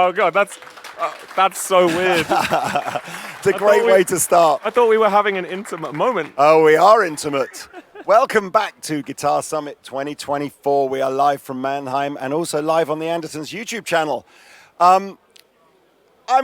Oh God, that's so weird. It's a great way to start. I thought we were having an intimate moment. Oh, we are intimate. Welcome back to Guitar Summit 2024. We are live from Mannheim and also live on the Andertons YouTube channel. I'm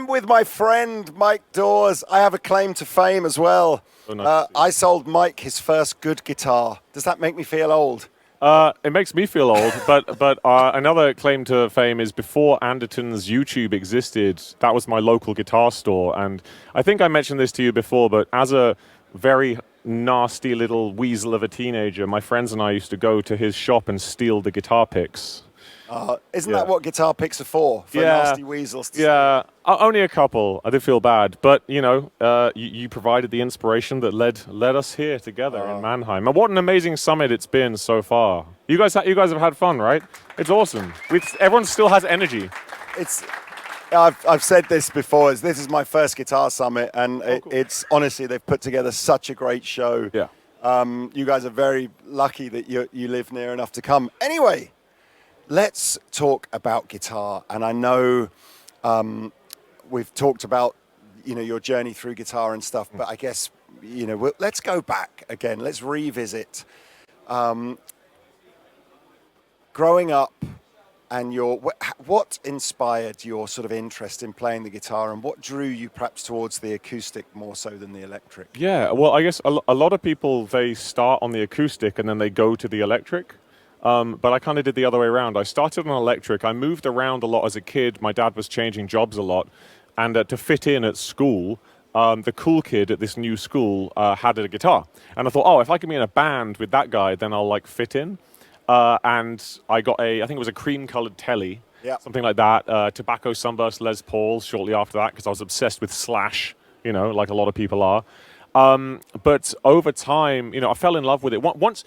with my friend Mike Dawes. I have a claim to fame as well. Oh, nice I sold Mike his first good guitar. Does that make me feel old? It makes me feel old, but another claim to fame is before Andertons YouTube existed, that was my local guitar store. And I think I mentioned this to you before, but as a very nasty little weasel of a teenager, my friends and I used to go to his shop and steal the guitar picks. Isn't that what guitar picks are for? For nasty weasels? Yeah, only a couple. I did feel bad, but you know, you provided the inspiration that led us here together in Mannheim. And what an amazing summit it's been so far. You guys have had fun, right? It's awesome. Everyone still has energy. I've said this before. This is my first guitar summit, and cool. it's honestly they've put together such a great show. Yeah. You guys are very lucky that you live near enough to come. Anyway. Let's talk about guitar, and I know we've talked about your journey through guitar and stuff, but I guess let's go back again. Let's revisit growing up and what inspired your sort of interest in playing the guitar, and what drew you perhaps towards the acoustic more so than the electric? Yeah, well, I guess a lot of people, they start on the acoustic and then they go to the electric. But I kind of did the other way around. I started on electric. I moved around a lot as a kid. My dad was changing jobs a lot. And to fit in at school, the cool kid at this new school had a guitar. And I thought, oh, if I can be in a band with that guy, then I'll like fit in. And I got I think it was a cream-colored Telly, something like that. Tobacco Sunburst Les Paul shortly after that, because I was obsessed with Slash, like a lot of people are. But over time, I fell in love with it. Once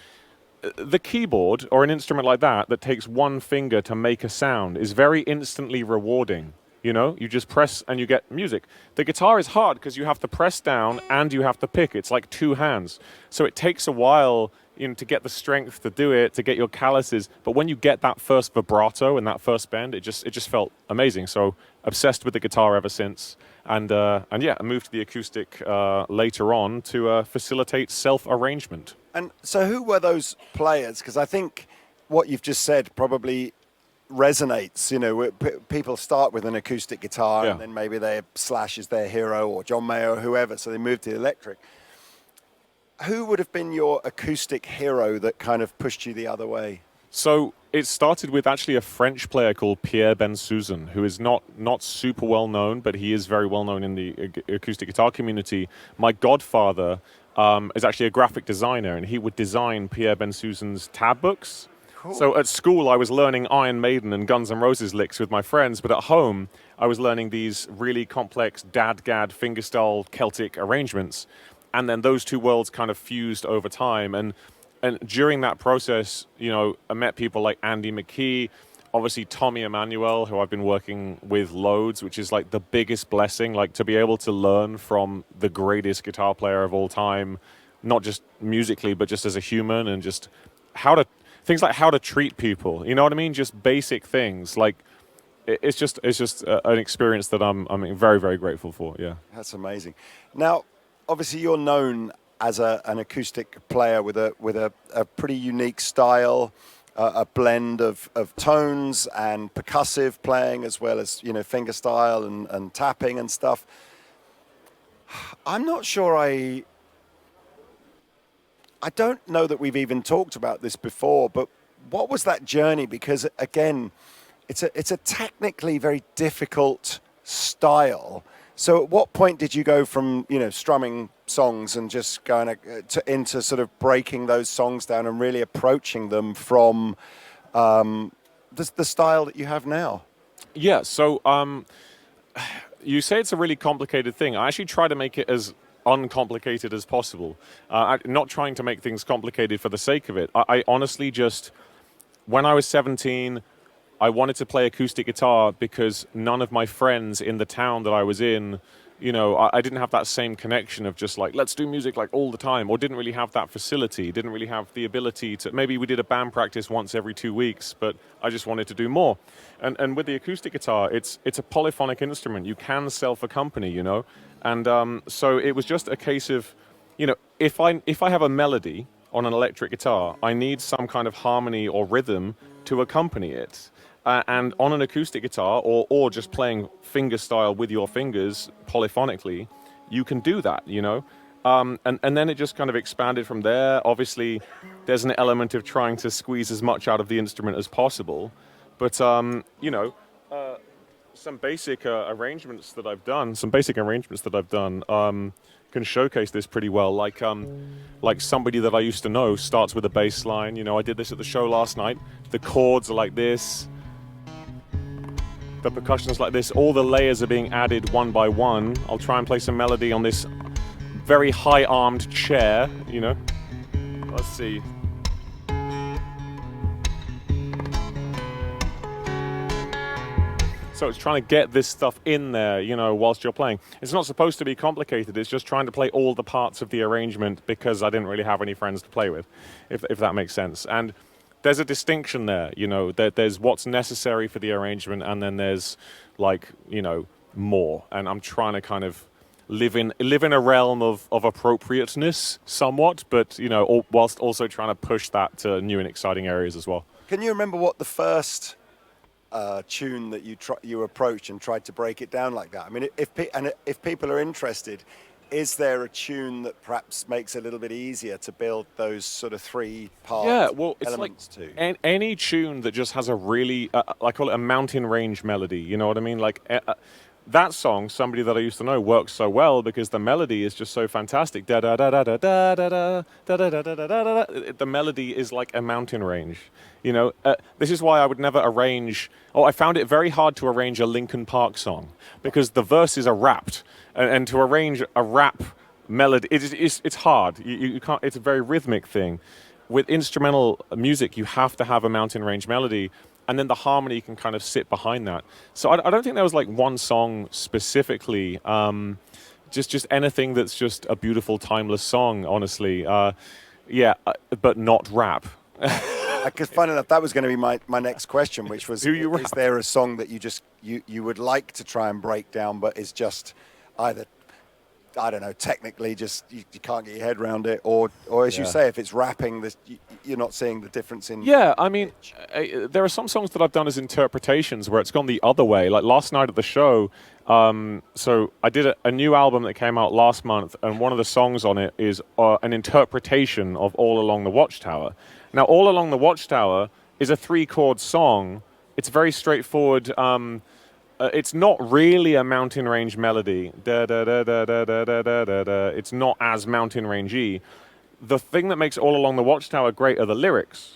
the keyboard or an instrument like that takes one finger to make a sound is very instantly rewarding. You just press and you get music. The guitar is hard because you have to press down and you have to pick. It's like two hands. So it takes a while to get the strength to do it, to get your calluses. But when you get that first vibrato and that first bend, it just felt amazing. So obsessed with the guitar ever since. And yeah, I moved to the acoustic later on to facilitate self-arrangement. And so who were those players? Because I think what you've just said probably resonates. People start with an acoustic guitar and then maybe Slash is their hero, or John Mayer or whoever, so they move to the electric. Who would have been your acoustic hero that kind of pushed you the other way? So it started with actually a French player called Pierre Bensusan, who is not super well known, but he is very well known in the acoustic guitar community. My godfather is actually a graphic designer, and he would design Pierre Bensusan's tab books. Cool. So at school, I was learning Iron Maiden and Guns N' Roses licks with my friends, but at home, I was learning these really complex dadgad fingerstyle Celtic arrangements. And then those two worlds kind of fused over time. And during that process, I met people like Andy McKee, obviously Tommy Emmanuel, who I've been working with loads, which is like the biggest blessing, like to be able to learn from the greatest guitar player of all time, not just musically, but just as a human, and just things like how to treat people. You know what I mean? Just basic things. Like it's just an experience that I'm very, very grateful for. Yeah. That's amazing. Now, obviously you're known as an acoustic player with a pretty unique style, a blend of tones and percussive playing, as well as fingerstyle and tapping and stuff. I'm not sure I don't know that we've even talked about this before, but what was that journey? Because again, it's a technically very difficult style. So at what point did you go from strumming songs and just going into sort of breaking those songs down and really approaching them from the style that you have now? Yeah, so you say it's a really complicated thing. I actually try to make it as uncomplicated as possible. Not trying to make things complicated for the sake of it. I honestly just, when I was 17, I wanted to play acoustic guitar because none of my friends in the town that I was in, You know, I didn't have that same connection of just like, let's do music like all the time, or didn't really have that facility, didn't really have the ability to, maybe we did a band practice once every 2 weeks, but I just wanted to do more. And with the acoustic guitar, it's a polyphonic instrument. You can self-accompany, you know, and so it was just a case of, you know, if I have a melody on an electric guitar, I need some kind of harmony or rhythm to accompany it. And on an acoustic guitar, or just playing fingerstyle with your fingers polyphonically, you can do that, you know. And then it just kind of expanded from there. Obviously, there's an element of trying to squeeze as much out of the instrument as possible. But, you know, some basic arrangements that I've done, can showcase this pretty well. Like Somebody That I Used to Know starts with a bass line. You know, I did this at the show last night. The chords are like this. The percussion's like this. All the layers are being added one by one. I'll try and play some melody on this very high-armed chair, you know. Let's see. So it's trying to get this stuff in there, you know, whilst you're playing. It's not supposed to be complicated. It's just trying to play all the parts of the arrangement because I didn't really have any friends to play with, if that makes sense. And there's a distinction there, you know. There's what's necessary for the arrangement, and then there's, like, you know, more. And I'm trying to kind of live in a realm of appropriateness somewhat, but, you know, whilst also trying to push that to new and exciting areas as well. Can you remember what the first tune that you approached and tried to break it down like that? I mean, if people are interested, is there a tune that perhaps makes it a little bit easier to build those sort of three-part elements to? Any tune that just has a really, I call it a mountain range melody, you know what I mean? Like, that song, Somebody That I Used to Know, works so well because the melody is just so fantastic. Da da da da da da da da da da da da da. The melody is like a mountain range. You know, this is why I would never arrange. I found it very hard to arrange a Linkin Park song because the verses are rapped, and to arrange a rap melody, it's hard. You can't. It's a very rhythmic thing. With instrumental music, you have to have a mountain range melody. And then the harmony can kind of sit behind that. So I don't think there was like one song specifically. Just anything that's just a beautiful, timeless song, honestly. But not rap. Because fun enough, that was going to be my next question, which was, is there a song that you would like to try and break down, but is just either, I don't know, technically just you can't get your head around it, or as you say, if it's rapping, you're not seeing the difference in. Yeah, I mean, there are some songs that I've done as interpretations where it's gone the other way. Like last night at the show, so I did a new album that came out last month, and one of the songs on it is an interpretation of All Along the Watchtower. Now, All Along the Watchtower is a 3-chord song. It's very straightforward. It's not really a mountain range melody. Da, da, da, da, da, da, da, da, da. It's not as mountain rangey. The thing that makes All Along the Watchtower great are the lyrics,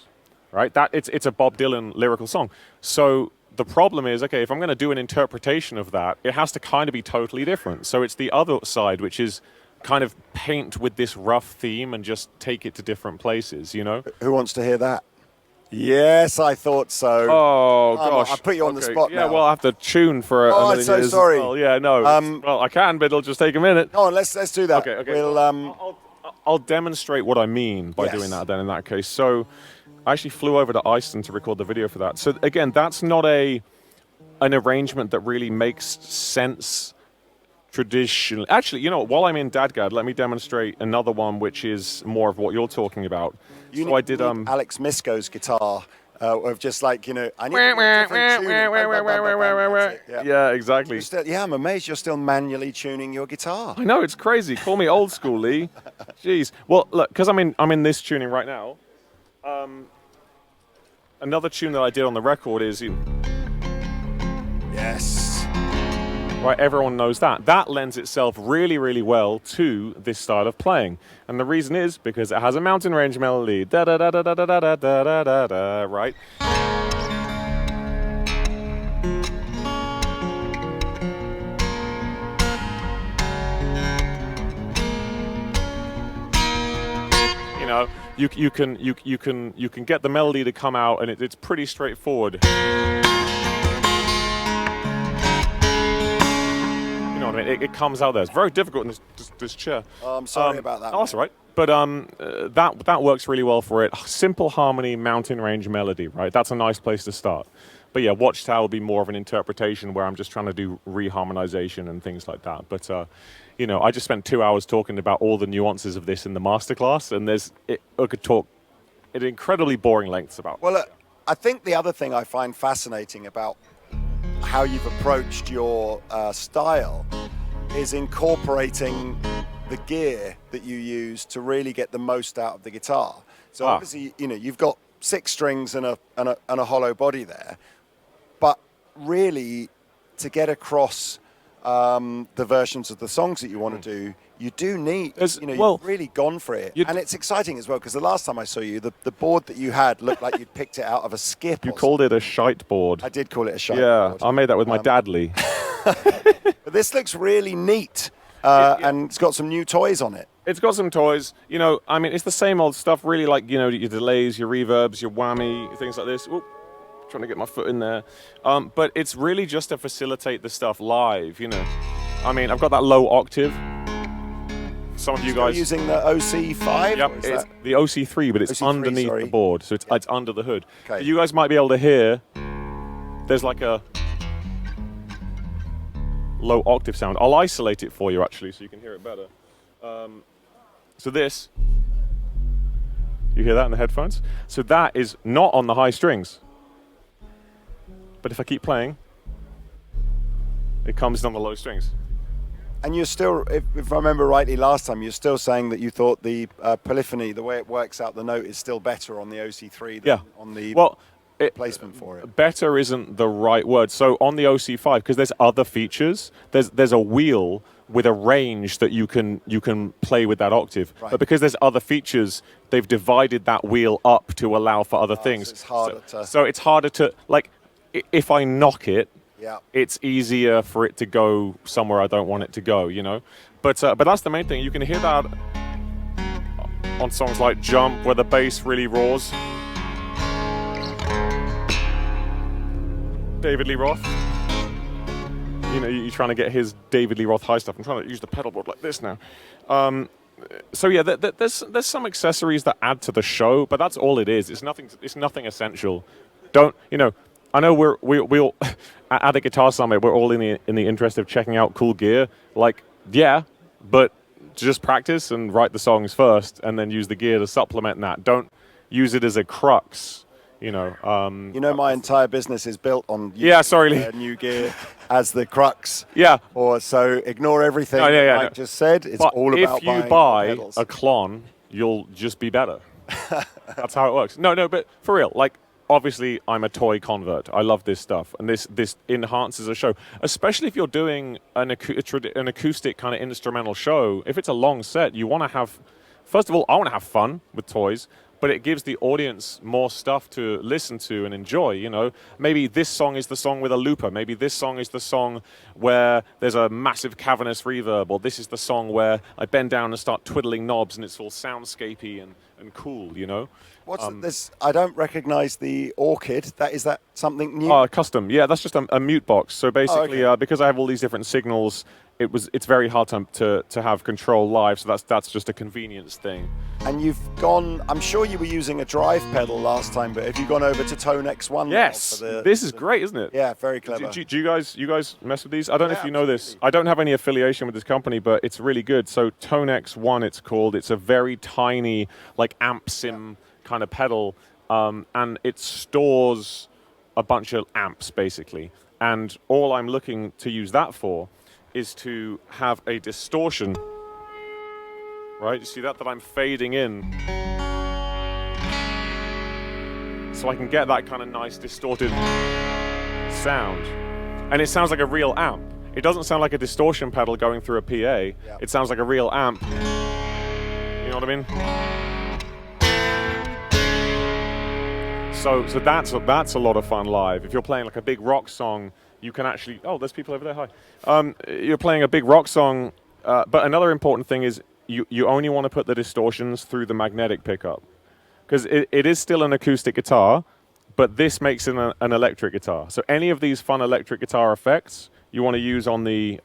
right? It's a Bob Dylan lyrical song. So the problem is, okay, if I'm going to do an interpretation of that, it has to kind of be totally different. So it's the other side, which is kind of paint with this rough theme and just take it to different places, you know? Who wants to hear that? Yes, I thought so. Oh, gosh. I put you on the spot now. Yeah, well, I have to tune for a minute. Oh, I'm so sorry. Well, yeah, no. Well, I can, but it'll just take a minute. Go on, let's do that. Okay. We'll, I'll demonstrate what I mean by doing that then in that case. So I actually flew over to Iceland to record the video for that. So again, that's not an arrangement that really makes sense traditionally. Actually, you know, while I'm in Dadgad, let me demonstrate another one which is more of what you're talking about. I did Alex Misko's guitar of just like, you know, I need a different tune. Yeah, exactly. I'm amazed you're still manually tuning your guitar. I know, it's crazy. Call me old school, Lee. Jeez. Well, look, because I'm in this tuning right now. Another tune that I did on the record is yes. Right, everyone knows that. That lends itself really, really well to this style of playing. And the reason is because it has a mountain range melody. Da da da da da da da da da da da, right? You know, you can get the melody to come out, and it's pretty straightforward. know what I mean? It comes out there. It's very difficult in this chair. Oh, I'm sorry about that. Oh, that's all right. But that works really well for it. Simple harmony, mountain range melody, right? That's a nice place to start. But yeah, Watchtower will be more of an interpretation where I'm just trying to do reharmonization and things like that. But you know, I just spent 2 hours talking about all the nuances of this in the masterclass, and I could talk at incredibly boring lengths about. Well, I think the other thing I find fascinating about how you've approached your style is incorporating the gear that you use to really get the most out of the guitar. So obviously, you know, you've got 6 strings and a hollow body there, but really to get across the versions of the songs that you want to do, you do need, you've really gone for it. And it's exciting as well, because the last time I saw you, the board that you had looked like you'd picked it out of a skip. You called it a shite board. I did call it a shite board. Yeah, I made that with my dad, Lee. But this looks really neat, and it's got some new toys on it. It's got some toys. You know, I mean, it's the same old stuff, really, like, you know, your delays, your reverbs, your whammy, things like this. Oop, trying to get my foot in there. But it's really just to facilitate the stuff live, you know. I mean, I've got that low octave. Some of you guys using the OC5? Yep, it's the OC3, but it's OC3, underneath the board, so it's under the hood. Okay. So you guys might be able to hear. There's like a low octave sound. I'll isolate it for you actually, so you can hear it better. So this, you hear that in the headphones? So that is not on the high strings. But if I keep playing, it comes on the low strings. And you're still, if I remember rightly last time, you're still saying that you thought the polyphony, the way it works out the note, is still better on the OC3 than on the placement for it. Better isn't the right word. So on the OC5, because there's other features, there's a wheel with a range that you can play with that octave. Right. But because there's other features, they've divided that wheel up to allow for other things. So it's harder to, like, if I knock it, it's easier for it to go somewhere I don't want it to go, you know. But that's the main thing. You can hear that on songs like Jump, where the bass really roars. David Lee Roth. You know, you're trying to get his David Lee Roth high stuff. I'm trying to use the pedal board like this now. So yeah, there's some accessories that add to the show, but that's all it is. It's nothing essential. Don't, you know. I know we all at the Guitar Summit, we're all in the interest of checking out cool gear. Like, yeah, but just practice and write the songs first, and then use the gear to supplement that. Don't use it as a crux, you know. My entire business is built on new gear as the crux. Yeah. Or so ignore everything Mike just said. It's all about buying if you buy pedals. a Klon, you'll just be better. That's how it works. No, but for real, like. Obviously, I'm a toy convert. I love this stuff, and this enhances a show, especially if you're doing an acoustic kind of instrumental show. If it's a long set, you want to have, first of all, I want to have fun with toys, but it gives the audience more stuff to listen to and enjoy, you know. Maybe this song is the song with a looper. Maybe this song is the song where there's a massive cavernous reverb, or this is the song where I bend down and start twiddling knobs and it's all soundscapey and cool, you know. What's this? I don't recognize the Orchid. Is that something new? Custom. Yeah, that's just a mute box. So basically, because I have all these different signals, it's very hard to have control live. So that's just a convenience thing. And you've gone. I'm sure you were using a drive pedal last time, but have you gone over to Tone X1? Yes. This is great, isn't it? Yeah, very clever. Do you guys mess with these? I don't know if you know this. I don't have any affiliation with this company, but it's really good. So Tone X1, it's called. It's a very tiny, like amp sim kind of pedal, and it stores a bunch of amps basically, and all I'm looking to use that for is to have a distortion, right? You see that I'm fading in, so I can get that kind of nice distorted sound, and it sounds like a real amp. It doesn't sound like a distortion pedal going through a PA. It sounds like a real amp. You know what I mean? So that's a lot of fun live. If you're playing like a big rock song, you can actually. Oh, there's people over there. Hi. You're playing a big rock song, but another important thing is you only want to put the distortions through the magnetic pickup, because it is still an acoustic guitar, but this makes it an electric guitar. So any of these fun electric guitar effects, you want to use on the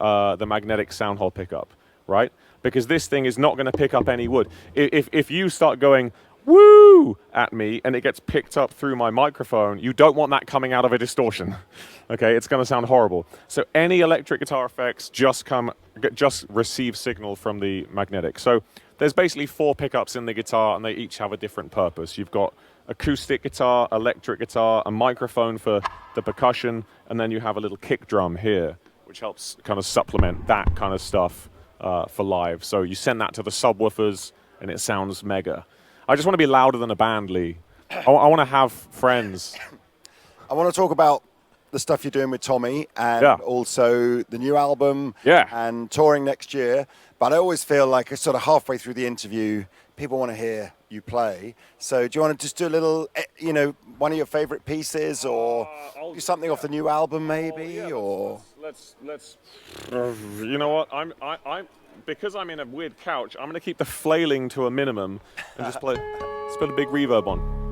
magnetic sound hole pickup, right? Because this thing is not going to pick up any wood. If you start going woo at me and it gets picked up through my microphone, you don't want that coming out of a distortion. Okay, it's going to sound horrible. So any electric guitar effects just receive signal from the magnetic. So there's basically 4 pickups in the guitar, and they each have a different purpose. You've got acoustic guitar, electric guitar, a microphone for the percussion, and then you have a little kick drum here, which helps kind of supplement that kind of stuff for live. So you send that to the subwoofers, and it sounds mega. I just want to be louder than a band, Lee. I want to have friends. I want to talk about the stuff you're doing with Tommy, and also the new album, and touring next year. But I always feel like sort of halfway through the interview, people want to hear you play. So do you want to just do a little, one of your favorite pieces, or do something off the new album, maybe? Let's. You know what? I'm because I'm in a weird couch. I'm going to keep the flailing to a minimum and just put a big reverb on.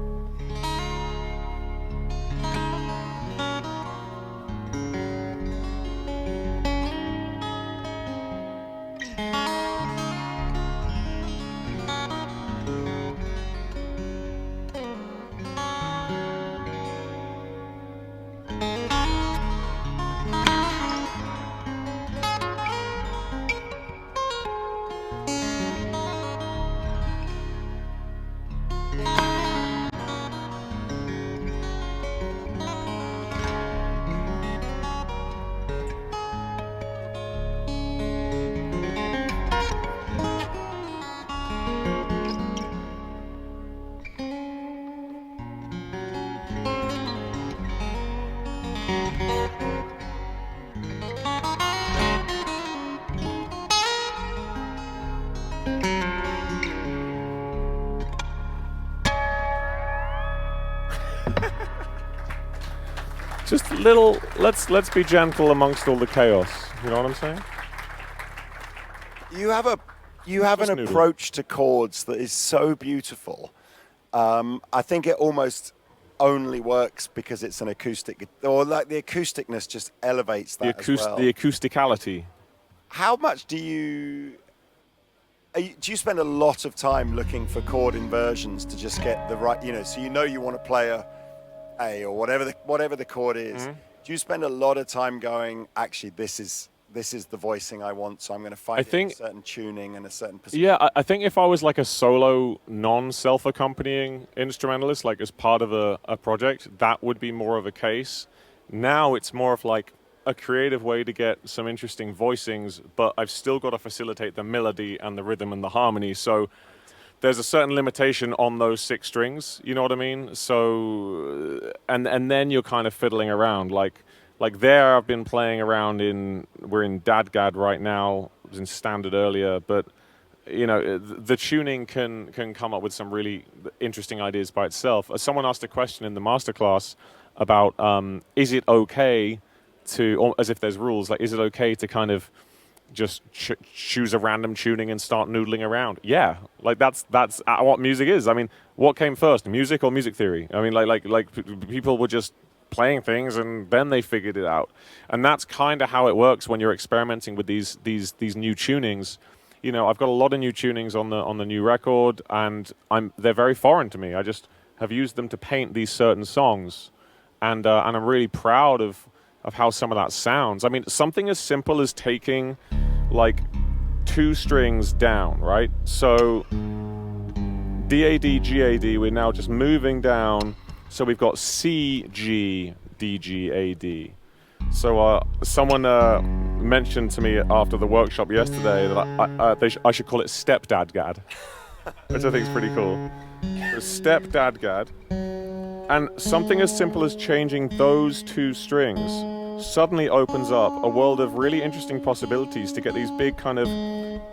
Just a little, let's be gentle amongst all the chaos. You know what I'm saying? You have an approach to chords that is so beautiful. I think it almost only works because it's an acoustic, or like the acousticness just elevates that as well. The acousticality. How much do you spend a lot of time looking for chord inversions to just get the right, so you want to play a or whatever the chord is. Mm-hmm. Do you spend a lot of time going, actually, this is the voicing I want, so I'm going to find a certain tuning and a certain position? Yeah, I think if I was like a solo, non-self-accompanying instrumentalist, like as part of a project, that would be more of a case. Now it's more of like a creative way to get some interesting voicings, but I've still got to facilitate the melody and the rhythm and the harmony. So there's a certain limitation on those 6 strings, you know what I mean? So, and then you're kind of fiddling around. Like there I've been playing around we're in Dadgad right now, it was in standard earlier, but the tuning can come up with some really interesting ideas by itself. Someone asked a question in the masterclass about, is it okay to, or as if there's rules, like is it okay to kind of just choose a random tuning and start noodling around? Yeah, like that's what music is. I mean, what came first, music or music theory? I mean, like people were just playing things and then they figured it out. And that's kind of how it works when you're experimenting with these new tunings. I've got a lot of new tunings on the new record, and they're very foreign to me. I just have used them to paint these certain songs, and I'm really proud of how some of that sounds. I mean, something as simple as taking like 2 strings down, right? So D-A-D, G-A-D, we're now just moving down. So we've got C, G, D, G, A, D. So someone mentioned to me after the workshop yesterday that I should call it Stepdadgad, which I think is pretty cool. Stepdadgad. And something as simple as changing those 2 strings suddenly opens up a world of really interesting possibilities to get these big kind of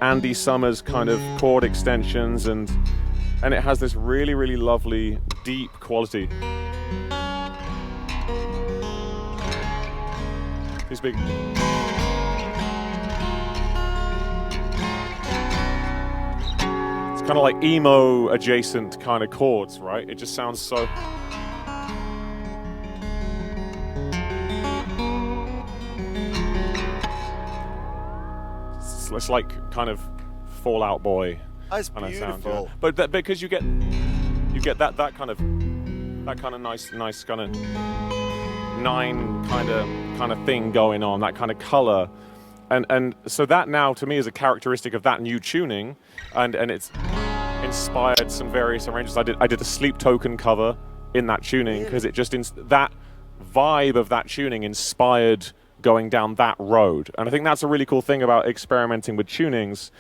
Andy Summers kind of chord extensions, and it has this really, really lovely, deep quality. These big... It's kind of like emo adjacent kind of chords, right? It just sounds so... it's like kind of Fall Out Boy That's kind of sound. beautiful. Yeah. But because you get that kind of nice kind of nine kind of thing going on, that kind of color, and so that now to me is a characteristic of that new tuning, and it's inspired some various arrangements. I did a Sleep Token cover in that tuning because it just that vibe of that tuning inspired going down that road. And I think that's a really cool thing about experimenting with tunings.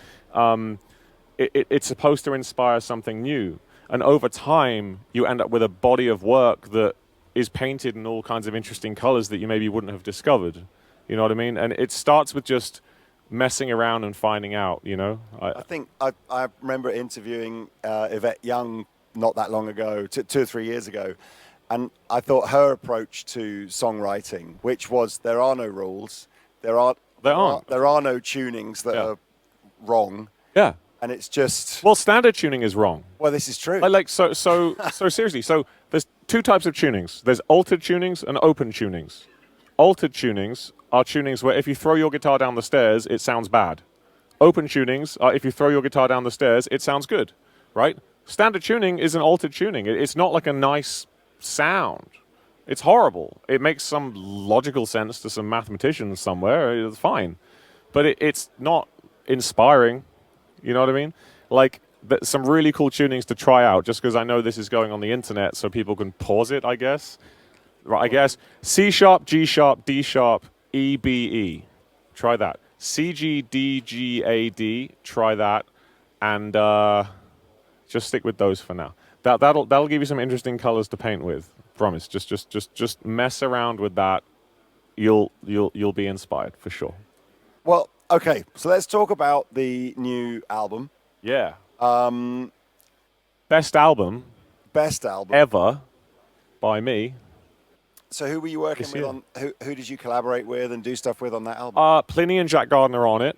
It's supposed to inspire something new, and over time you end up with a body of work that is painted in all kinds of interesting colors that you maybe wouldn't have discovered. You know what I mean? And it starts with just messing around and finding out, you know. I think I remember interviewing Yvette Young not that long ago, 2 or 3 years ago, and I thought her approach to songwriting, which was there are no rules, there are no tunings that are wrong. Yeah. And it's just... Well, standard tuning is wrong. Well, this is true. So seriously, so there's two types of tunings. There's altered tunings and open tunings. Altered tunings are tunings where if you throw your guitar down the stairs, it sounds bad. Open tunings are if you throw your guitar down the stairs, it sounds good, right? Standard tuning is an altered tuning. It's not like a nice sound. It's horrible. It makes some logical sense to some mathematicians somewhere. It's fine. But it's not inspiring. You know what I mean? Like, some really cool tunings to try out, just because I know this is going on the internet, so people can pause it, I guess. Right, I guess C sharp, G sharp, D sharp, E, B, E. Try that. C, G, D, G, A, D. Try that. And just stick with those for now. That'll give you some interesting colors to paint with. Promise. Just mess around with that. You'll be inspired for sure. Well, okay, so let's talk about the new album. Yeah. Best album ever by me. So who were you working with on? Who did you collaborate with and do stuff with on that album? Pliny and Jack Gardner on it,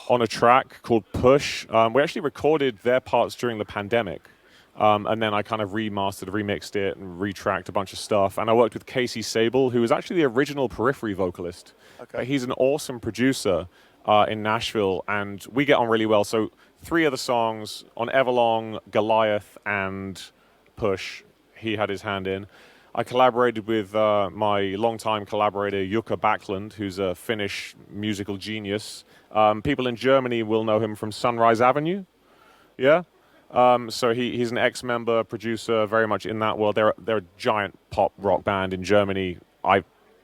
on a track called Push. We actually recorded their parts during the pandemic. And then I kind of remixed it and retracked a bunch of stuff. And I worked with Casey Sable, who was actually the original Periphery vocalist. Okay. He's an awesome producer in Nashville, and we get on really well. So 3 of the songs on Everlong, Goliath, and Push, he had his hand in. I collaborated with my longtime collaborator, Jukka Backlund, who's a Finnish musical genius. People in Germany will know him from Sunrise Avenue. Yeah? So he's an ex-member, producer, very much in that world. They're a giant pop rock band in Germany.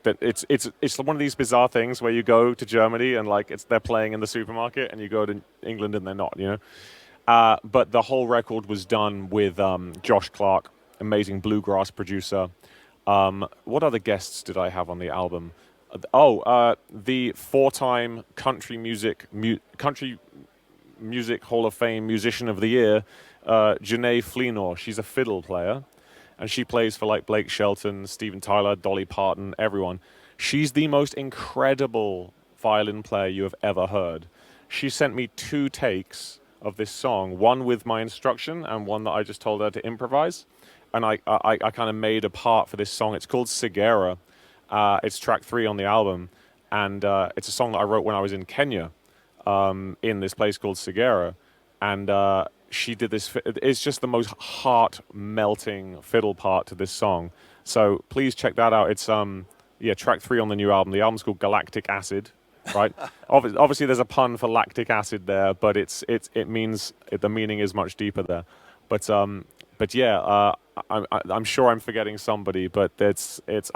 It's one of these bizarre things where you go to Germany and they're playing in the supermarket, and you go to England and they're not, you know. But the whole record was done with Josh Clark, amazing bluegrass producer. What other guests did I have on the album? The 4-time country music Hall of Fame Musician of the Year, Janae Fleenor. She's a fiddle player, and she plays for like Blake Shelton, Steven Tyler, Dolly Parton, everyone. She's the most incredible violin player you have ever heard. She sent me 2 takes of this song, one with my instruction and one that I just told her to improvise. And I kind of made a part for this song. It's called Segera. It's track 3 on the album, and it's a song that I wrote when I was in Kenya. In this place called Segera, and she did this. It's just the most heart-melting fiddle part to this song. So please check that out. It's track 3 on the new album. The album's called Galactic Acid, right? Obviously, there's a pun for lactic acid there, but it means the meaning is much deeper there. But yeah, I'm sure I'm forgetting somebody, but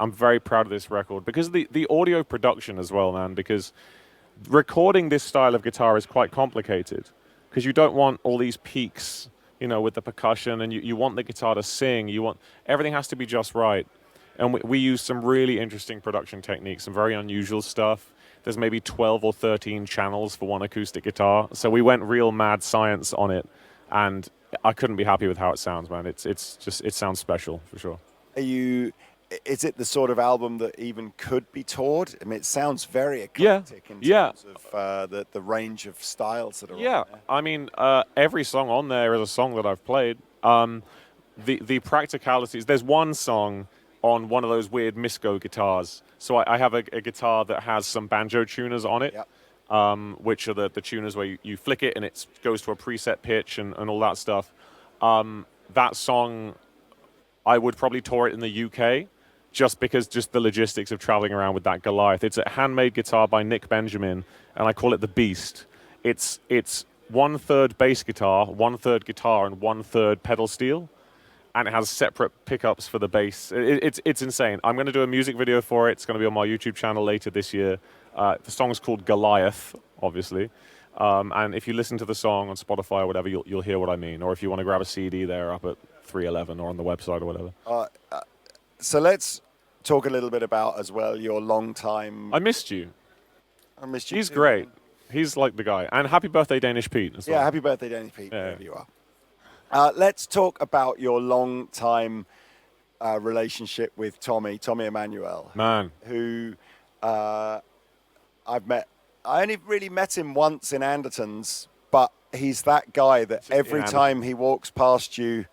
I'm very proud of this record because of the audio production as well, man. Because recording this style of guitar is quite complicated because you don't want all these peaks, you know, with the percussion, and you want the guitar to sing. Everything has to be just right. And we use some really interesting production techniques, some very unusual stuff. There's maybe 12 or 13 channels for one acoustic guitar. So we went real mad science on it, and I couldn't be happy with how it sounds, man. It sounds special for sure. Is it the sort of album that even could be toured? I mean, it sounds very eclectic in terms of the range of styles that are on there. I mean, every song on there is a song that I've played. The practicalities, there's one song on one of those weird Misco guitars. So I have a guitar that has some banjo tuners on it. Yep. which are the tuners where you flick it and it goes to a preset pitch and all that stuff. That song, I would probably tour it in the UK just because just the logistics of traveling around with that Goliath. It's a handmade guitar by Nick Benjamin, and I call it the Beast. It's 1/3 bass guitar, 1/3 guitar, and 1/3 pedal steel, and it has separate pickups for the bass. It's insane. I'm going to do a music video for it. It's going to be on my YouTube channel later this year. The song's called Goliath, obviously. And if you listen to the song on Spotify or whatever, you'll hear what I mean. Or if you want to grab a CD, they're up at 311 or on the website or whatever. So let's talk a little bit about as well your long time. I missed you. I missed you. He's too, great. man. He's like the guy. And happy birthday, Danish Pete. As well. Yeah, happy birthday, Danny Pete, Yeah. wherever you are. Let's talk about your long time relationship with Tommy Emmanuel. Man. Who I've met. I only really met him once in Andertons, but he's that guy that every time he walks past you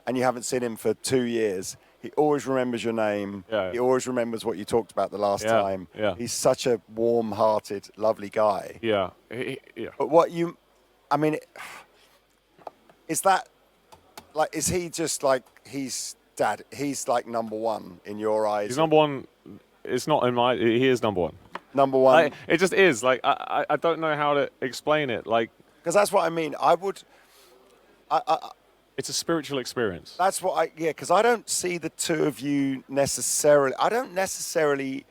and you haven't seen him for 2 years, he always remembers your name. Yeah. He always remembers what you talked about the last time. Yeah. He's such a warm-hearted, lovely guy. Yeah. Yeah. But is that, like, is he just like, he's like number one in your eyes? He's number one. It's not in my. He is number one. Number one. It just is. Like I don't know how to explain it. Like, because that's what I mean. it's a spiritual experience. That's what because I don't see the two of you necessarily. I don't necessarily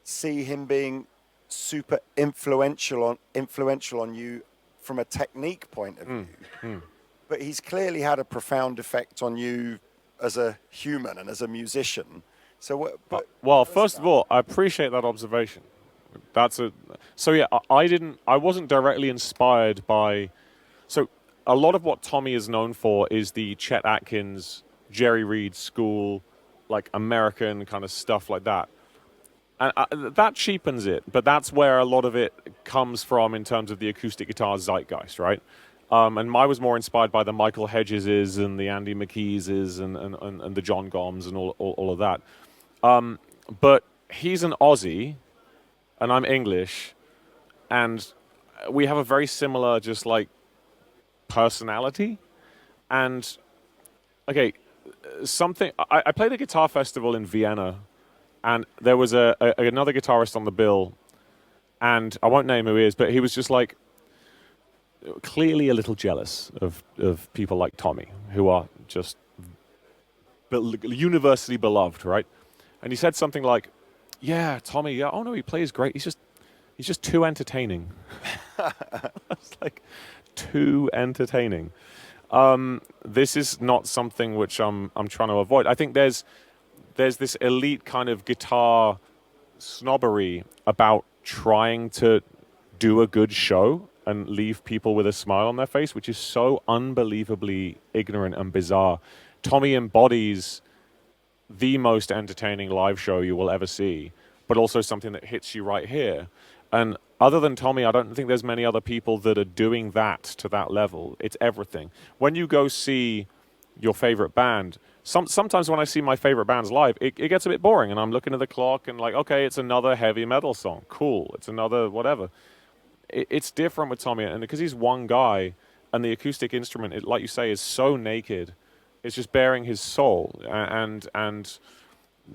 see him being super influential on you from a technique point of view. But he's clearly had a profound effect on you as a human and as a musician. So, well, first of all, I appreciate that observation. I wasn't directly inspired by. So a lot of what Tommy is known for is the Chet Atkins, Jerry Reed school, like American kind of stuff like that. And that cheapens it, but that's where a lot of it comes from in terms of the acoustic guitar zeitgeist, right? And I was more inspired by the Michael Hedgeses and the Andy McKeeses and the John Goms and all of that. But he's an Aussie, and I'm English, and we have a very similar, just like, personality. And okay, I played a guitar festival in Vienna, and there was another guitarist on the bill, and I won't name who he is, but he was just like clearly a little jealous of people like Tommy, who are just universally beloved, right? And he said something like, "Yeah, Tommy, yeah, oh no, he plays great. He's just too entertaining." I was like, too entertaining. This is not something which I'm trying to avoid. I think there's this elite kind of guitar snobbery about trying to do a good show and leave people with a smile on their face, which is so unbelievably ignorant and bizarre. Tommy embodies the most entertaining live show you will ever see, but also something that hits you right here. And other than Tommy, I don't think there's many other people that are doing that to that level. It's everything. When you go see your favorite band, sometimes when I see my favorite bands live, it gets a bit boring, and I'm looking at the clock and like, okay, it's another heavy metal song. Cool. It's another whatever. It's different with Tommy, and because he's one guy, and the acoustic instrument, like you say, is so naked. It's just bearing his soul, and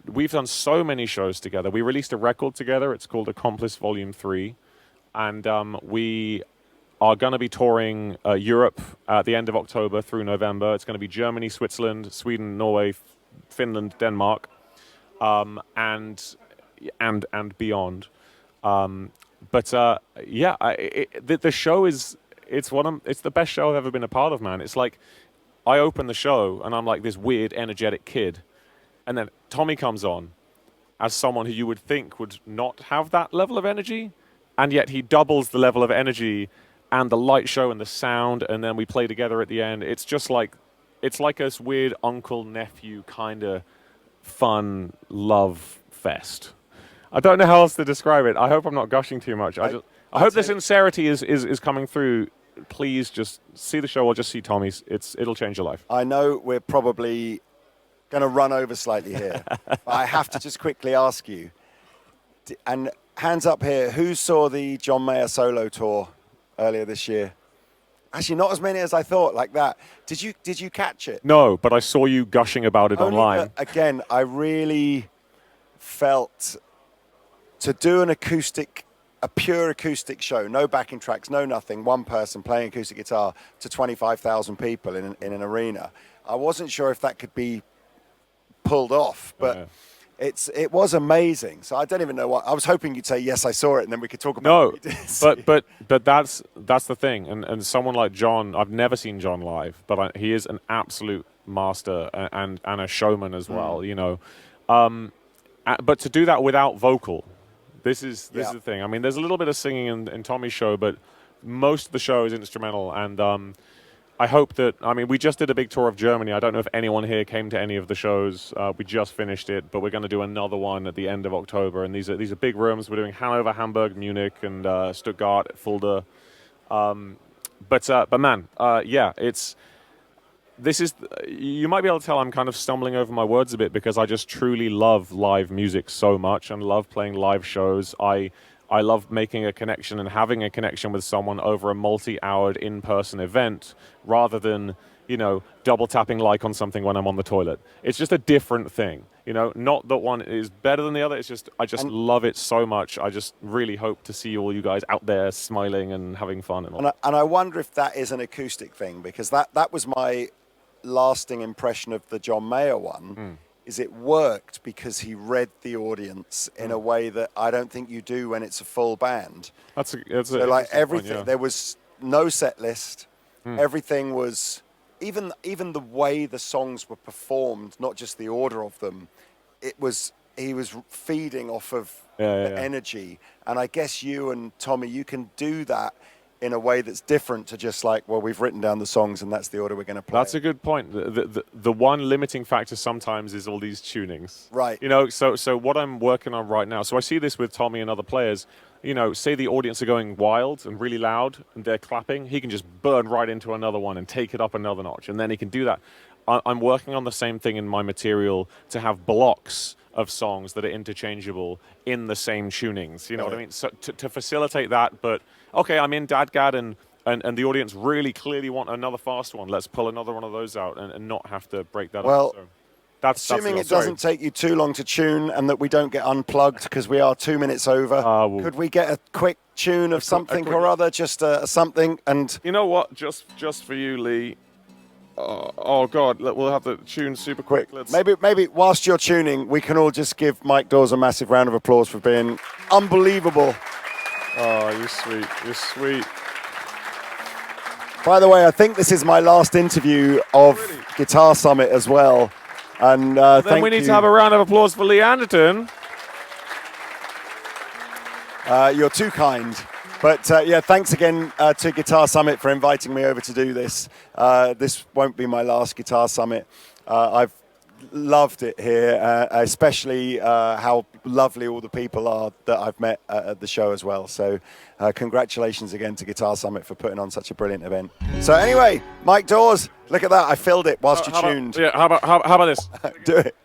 we've done so many shows together. We released a record together. It's called Accomplice Volume 3, and we are going to be touring Europe at the end of October through November. It's going to be Germany, Switzerland, Sweden, Norway, Finland, Denmark, and beyond. The show it's the best show I've ever been a part of, man. It's like I open the show and I'm like this weird, energetic kid, and then Tommy comes on as someone who you would think would not have that level of energy, and yet he doubles the level of energy and the light show and the sound, and then we play together at the end. It's just like it's like this weird uncle-nephew kind of fun love fest. I don't know how else to describe it. I hope I'm not gushing too much. I hope the sincerity is coming through. Please just see the show or just see Tommy's. It'll change your life. I know we're probably going to run over slightly here. But I have to just quickly ask you, and hands up here. Who saw the John Mayer solo tour earlier this year? Actually, not as many as I thought. Like that. Did you catch it? No, but I saw you gushing about it Only online. that, again, I really felt to do a pure acoustic show, no backing tracks, no nothing, one person playing acoustic guitar to 25,000 people in an arena. I wasn't sure if that could be pulled off, but it was amazing. So I don't even know what I was hoping you'd say. Yes, I saw it, and then we could talk about. No, but that's the thing. And someone like John, I've never seen John live, but he is an absolute master and a showman as well. You know, but to do that without vocal, this is the thing. I mean, there's a little bit of singing in Tommy's show, but most of the show is instrumental. And I hope that, I mean, we just did a big tour of Germany. I don't know if anyone here came to any of the shows. We just finished it, but we're going to do another one at the end of October. And these are big rooms. We're doing Hanover, Hamburg, Munich, and Stuttgart, Fulda. But man, you might be able to tell I'm kind of stumbling over my words a bit because I just truly love live music so much and love playing live shows. I love making a connection and having a connection with someone over a multi-houred in-person event rather than, you know, double tapping like on something when I'm on the toilet. It's just a different thing, you know, not that one is better than the other. It's just, I just love it so much. I just really hope to see all you guys out there smiling and having fun. And I wonder if that is an acoustic thing, because that was my lasting impression of the John Mayer one. Is it worked because he read the audience in a way that I don't think you do when it's a full band. That's so like everything, there was no set list. Everything was, even the way the songs were performed, not just the order of them. He was feeding off of the energy, and I guess you and Tommy, you can do that in a way that's different to just like, well, we've written down the songs and that's the order we're going to play. That's a good point. The one limiting factor sometimes is all these tunings. Right. You know, so what I'm working on right now, so I see this with Tommy and other players, you know, say the audience are going wild and really loud and they're clapping, he can just burn right into another one and take it up another notch, and then he can do that. I'm working on the same thing in my material to have blocks of songs that are interchangeable in the same tunings. You know what I mean? So to facilitate that, but okay, I'm in Dadgad and the audience really clearly want another fast one. Let's pull another one of those out and not have to break that up. So assuming it doesn't take you too long to tune and that we don't get unplugged because we are 2 minutes over, could we get a quick tune of something or other, just something? And you know what? Just for you, Lee. Oh God, we'll have the tune super quick. Maybe whilst you're tuning, we can all just give Mike Dawes a massive round of applause for being unbelievable. Oh, you're sweet. You're sweet. By the way, I think this is my last interview of Guitar Summit as well. And then we need to have a round of applause for Lee Anderton. You're too kind. But thanks again to Guitar Summit for inviting me over to do this. This won't be my last Guitar Summit. I've loved it here, especially how lovely all the people are that I've met at the show as well. So congratulations again to Guitar Summit for putting on such a brilliant event. So anyway, Mike Dawes, look at that. I filled it whilst you tuned. How about this? Do it.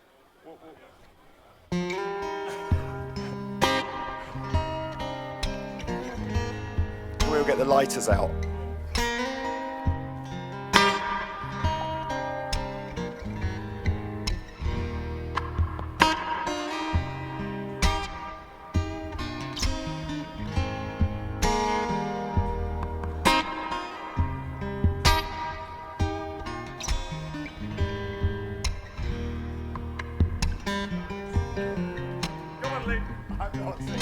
We'll get the lighters out. Come on, Lee. I'm not singing.